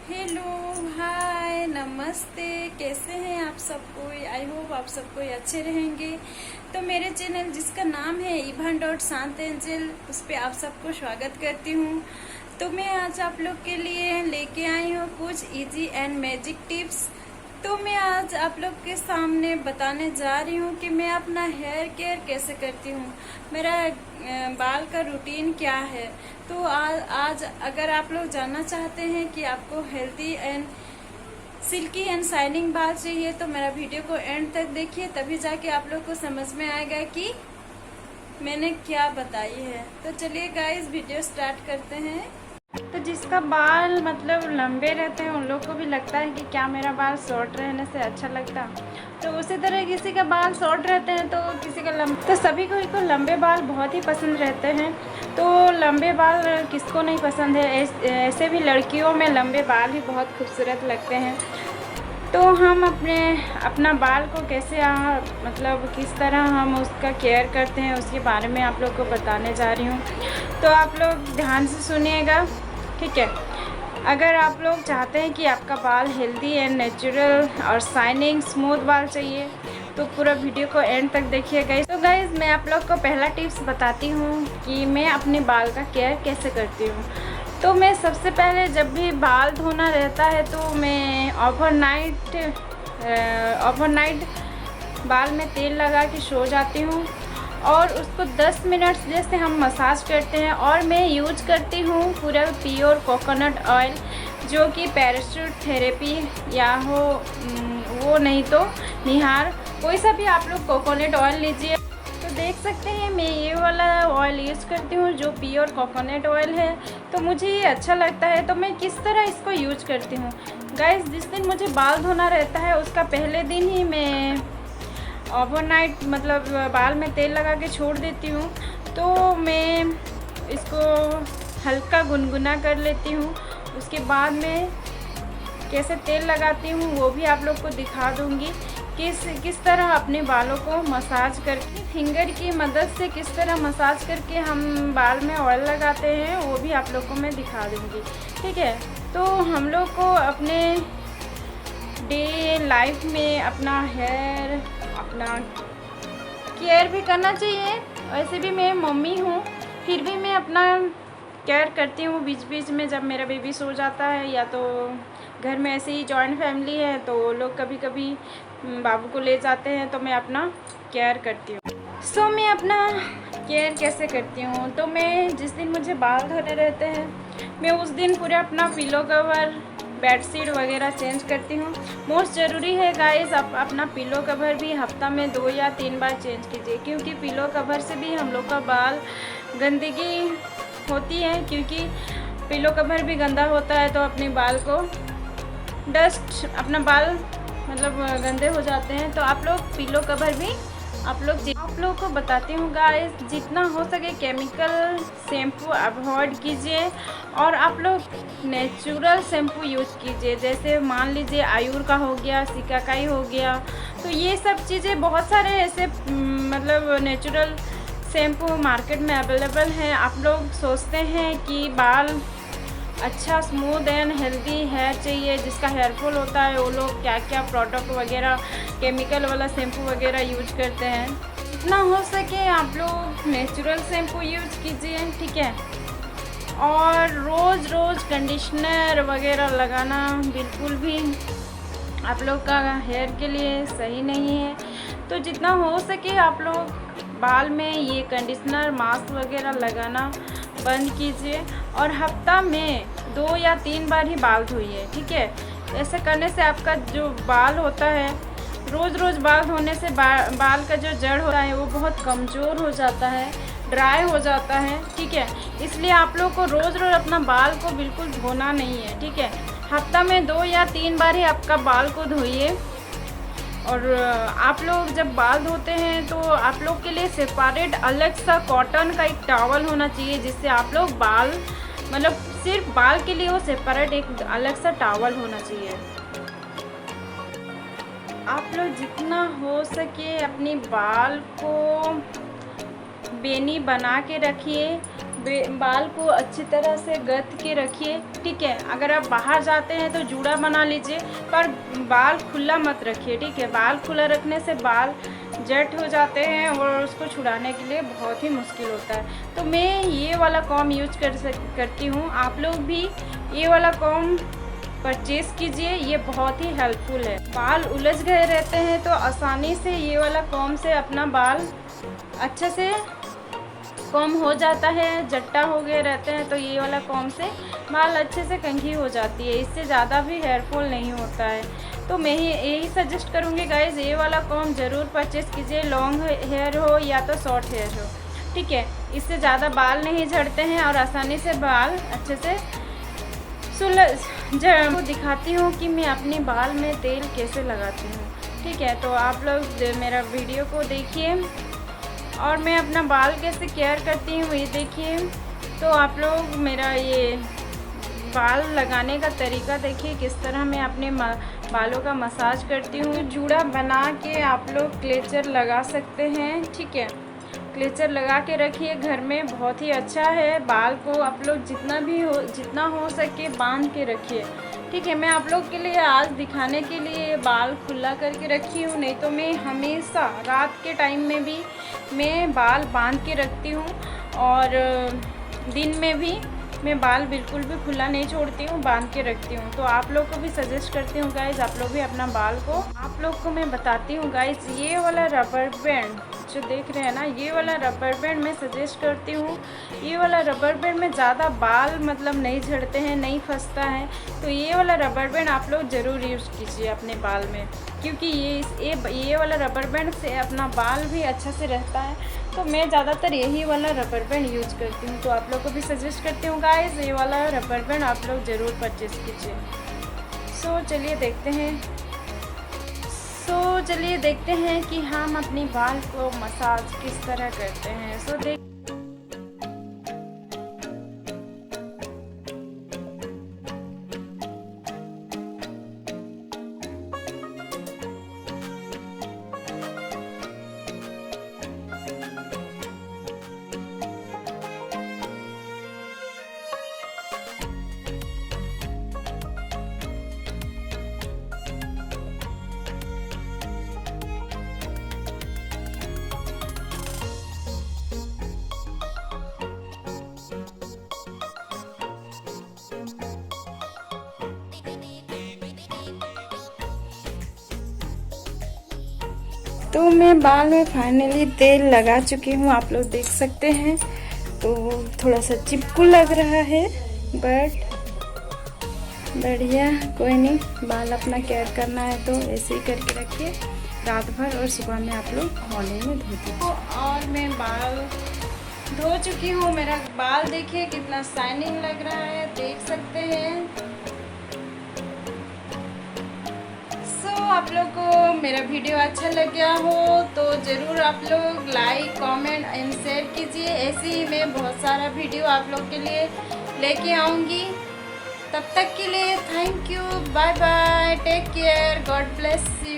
Hello, हाय, नमस्ते। कैसे हैं आप सब कोई? आई होप आप सब कोई अच्छे रहेंगे। तो मेरे चैनल जिसका नाम है इभान.शांत एंजल, उस पर आप सबको स्वागत करती हूँ। तो मैं आज आप लोग के लिए लेके आई हूँ कुछ इजी एंड मैजिक टिप्स। तो मैं आज आप लोग के सामने बताने जा रही हूँ कि मैं अपना हेयर केयर कैसे करती हूँ, मेरा बाल का रूटीन क्या है। तो आज अगर आप लोग जानना चाहते हैं कि आपको healthy and silkie and shining बाल चाहिए तो मेरा वीडियो को एंड तक देखिए, तभी जाके आप लोग को समझ में आएगा कि मैंने क्या बताई है। तो चलिए गाइस, वीडियो स्टार्ट करते हैं। तो जिसका बाल मतलब लंबे रहते हैं उन लोग को भी लगता है कि क्या मेरा बाल शॉर्ट रहने से अच्छा लगता। तो उसी तरह किसी का बाल शॉर्ट रहते हैं तो किसी का लंबे, तो सभी को लंबे बाल बहुत ही पसंद रहते हैं। तो लंबे बाल किसको नहीं पसंद है। ऐसे भी लड़कियों में लंबे बाल ही बहुत खूबसूरत लगते हैं। तो हम अपना बाल को कैसे मतलब किस तरह हम उसका केयर करते हैं उसके बारे में आप लोग को बताने जा रही हूँ। तो आप लोग ध्यान से सुनिएगा, ठीक है। अगर आप लोग चाहते हैं कि आपका बाल हेल्दी एंड नेचुरल और शाइनिंग स्मूथ बाल चाहिए तो पूरा वीडियो को एंड तक देखिएगा। तो गाइज, मैं आप लोग को पहला टिप्स बताती हूँ कि मैं अपने बाल का केयर कैसे करती हूँ। तो मैं सबसे पहले जब भी बाल धोना रहता है तो मैं ओवरनाइट बाल में तेल लगा के सो जाती हूँ और उसको 10 मिनट जैसे हम मसाज करते हैं। और मैं यूज करती हूँ पूरा प्योर कोकोनट ऑयल, जो कि पैराशूट थेरेपी या हो वो नहीं तो निहार, कोई सा भी आप लोग कोकोनट ऑयल लीजिए। तो देख सकते हैं मैं ये वाला ऑयल यूज़ करती हूँ जो प्योर कोकोनट ऑयल है। तो मुझे ये अच्छा लगता है तो मैं किस तरह इसको यूज करती हूँ। गाइस, जिस दिन मुझे बाल धोना रहता है उसका पहले दिन ही मैं ओवरनाइट मतलब बाल में तेल लगा के छोड़ देती हूँ। तो मैं इसको हल्का गुनगुना कर लेती हूँ। उसके बाद मैं कैसे तेल लगाती हूँ वो भी आप लोग को दिखा दूँगी। किस तरह अपने बालों को मसाज करके फिंगर की मदद से किस तरह मसाज करके हम बाल में ऑयल लगाते हैं वो भी आप लोग को मैं दिखा दूँगी, ठीक है। तो हम लोग को अपने डे लाइफ में अपना हेयर अपना केयर भी करना चाहिए। वैसे भी मैं मम्मी हूँ, फिर भी मैं अपना केयर करती हूँ बीच बीच में जब मेरा बेबी सो जाता है, या तो घर में ऐसे ही जॉइंट फैमिली है तो लोग कभी कभी बाबू को ले जाते हैं तो मैं अपना केयर करती हूँ। सो मैं अपना केयर कैसे करती हूँ, तो मैं जिस दिन मुझे बाल धोने रहते हैं मैं उस दिन पूरा अपना पिलो कवर बेडशीट वगैरह चेंज करती हूँ। मोस्ट ज़रूरी है गाइस, आप अपना पिलो कवर भी हफ्ता में 2 या 3 बार चेंज कीजिए, क्योंकि पिलो कवर से भी हम लोग का बाल गंदगी होती है। क्योंकि पिलो कवर भी गंदा होता है तो अपने बाल को डस्ट अपना बाल मतलब गंदे हो जाते हैं। तो आप लोग पिलो कवर भी आप लोग को बताती हूँ गाइस, जितना हो सके केमिकल शैम्पू अवॉइड कीजिए और आप लोग नेचुरल शैम्पू यूज़ कीजिए। जैसे मान लीजिए आयुर का हो गया, सिकाकाई हो गया, तो ये सब चीज़ें बहुत सारे ऐसे मतलब नेचुरल शैम्पू मार्केट में अवेलेबल हैं। आप लोग सोचते हैं कि बाल अच्छा स्मूथ एंड हेल्दी हेयर चाहिए जिसका हेयरफॉल होता है, वो लोग क्या क्या प्रोडक्ट वगैरह केमिकल वाला शैम्पू वगैरह यूज करते हैं। जितना हो सके आप लोग नेचुरल शैम्पू यूज कीजिए, ठीक है। और रोज़ कंडीशनर वगैरह लगाना बिल्कुल भी आप लोग का हेयर के लिए सही नहीं है। तो जितना हो सके आप लोग बाल में ये कंडीशनर मास्क वगैरह लगाना बंद कीजिए और हफ्ता में 2 या 3 बार ही बाल धोइए, ठीक है। ऐसे करने से आपका जो बाल होता है, रोज़ बाल धोने से बाल का जो जड़ होता है वो बहुत कमज़ोर हो जाता है, ड्राई हो जाता है, ठीक है। इसलिए आप लोग को रोज़ अपना बाल को बिल्कुल धोना नहीं है, ठीक है। हफ्ता में 2 या 3 बार ही आपका बाल को धोइए। और आप लोग जब बाल धोते हैं तो आप लोग के लिए सेपरेट अलग सा कॉटन का एक टॉवल होना चाहिए, जिससे आप लोग बाल मतलब सिर्फ बाल के लिए वो सेपरेट एक अलग सा टॉवल होना चाहिए। आप लोग जितना हो सके अपनी बाल को बेनी बना के रखिए। बाल को अच्छी तरह से गथ के रखिए, ठीक है। अगर आप बाहर जाते हैं तो जूड़ा बना लीजिए, पर बाल खुला मत रखिए, ठीक है। बाल खुला रखने से बाल जट हो जाते हैं और उसको छुड़ाने के लिए बहुत ही मुश्किल होता है। तो मैं ये वाला कॉम यूज करती हूँ। आप लोग भी ये वाला कॉम परचेज़ कीजिए, ये बहुत ही हेल्पफुल है। बाल उलझ गए रहते हैं तो आसानी से ये वाला कॉम से अपना बाल अच्छे से कॉम हो जाता है। जट्टा हो गए रहते हैं तो ये वाला कॉम से बाल अच्छे से कंघी हो जाती है, इससे ज़्यादा भी हेयरफॉल नहीं होता है। तो मैं ही यही सजेस्ट करूँगी गाइज़, ये वाला कॉम ज़रूर परचेज़ कीजिए, लॉन्ग हेयर हो या तो शॉर्ट हेयर हो, ठीक है। इससे ज़्यादा बाल नहीं झड़ते हैं और आसानी से बाल अच्छे से आपको दिखाती हूँ कि मैं अपने बाल में तेल कैसे लगाती हूँ, ठीक है। तो आप लोग मेरा वीडियो को देखिए और मैं अपना बाल कैसे केयर करती हूँ ये देखिए। तो आप लोग मेरा ये बाल लगाने का तरीका देखिए, किस तरह मैं अपने बालों का मसाज करती हूँ। जूड़ा बना के आप लोग क्लेचर लगा सकते हैं, ठीक है। क्लेचर लगा के रखिए घर में, बहुत ही अच्छा है। बाल को आप लोग जितना हो सके बांध के रखिए, ठीक है। मैं आप लोग के लिए आज दिखाने के लिए बाल खुला करके रखी हूँ, नहीं तो मैं हमेशा रात के टाइम में भी मैं बाल बांध के रखती हूँ और दिन में भी मैं बाल बिल्कुल भी खुला नहीं छोड़ती हूँ, बांध के रखती हूँ। तो आप लोग को भी सजेस्ट करती हूँ गाइज़, आप लोग भी अपना बाल को, आप लोग को मैं बताती हूँ गाइज़, ये वाला रबर बैंड जो देख रहे हैं ना, ये वाला रबर बैंड मैं सजेस्ट करती हूँ। ये वाला रबर बैंड में ज़्यादा बाल मतलब नहीं झड़ते हैं, नहीं फंसता है। तो ये वाला रबर बैंड आप लोग ज़रूर यूज़ कीजिए अपने बाल में, क्योंकि ये वाला रबर बैंड से अपना बाल भी अच्छा से रहता है। तो मैं ज़्यादातर यही वाला रबर बैंड यूज़ करती हूँ। तो आप लोग को भी सजेस्ट करती हूँ गाइस, ये वाला रबर बैंड आप लोग ज़रूर परचेज़ कीजिए। सो चलिए देखते हैं कि हम अपनी बाल को मसाज किस तरह करते हैं। तो मैं बाल में फाइनली तेल लगा चुकी हूँ, आप लोग देख सकते हैं। तो थोड़ा सा चिपकू लग रहा है, बट बढ़िया, कोई नहीं। बाल अपना केयर करना है तो ऐसे ही करके रखिए रात भर, और सुबह में आप लोग मॉर्निंग में धो दीजिए। और मैं बाल धो चुकी हूँ, मेरा बाल देखिए कितना शाइनिंग लग रहा है, देख सकते हैं। आप लोग को मेरा वीडियो अच्छा लग गया हो तो ज़रूर आप लोग लाइक, कमेंट एंड शेयर कीजिए। ऐसे ही मैं बहुत सारा वीडियो आप लोग के लिए लेके आऊँगी। तब तक के लिए thank you, bye bye, take care, God bless you.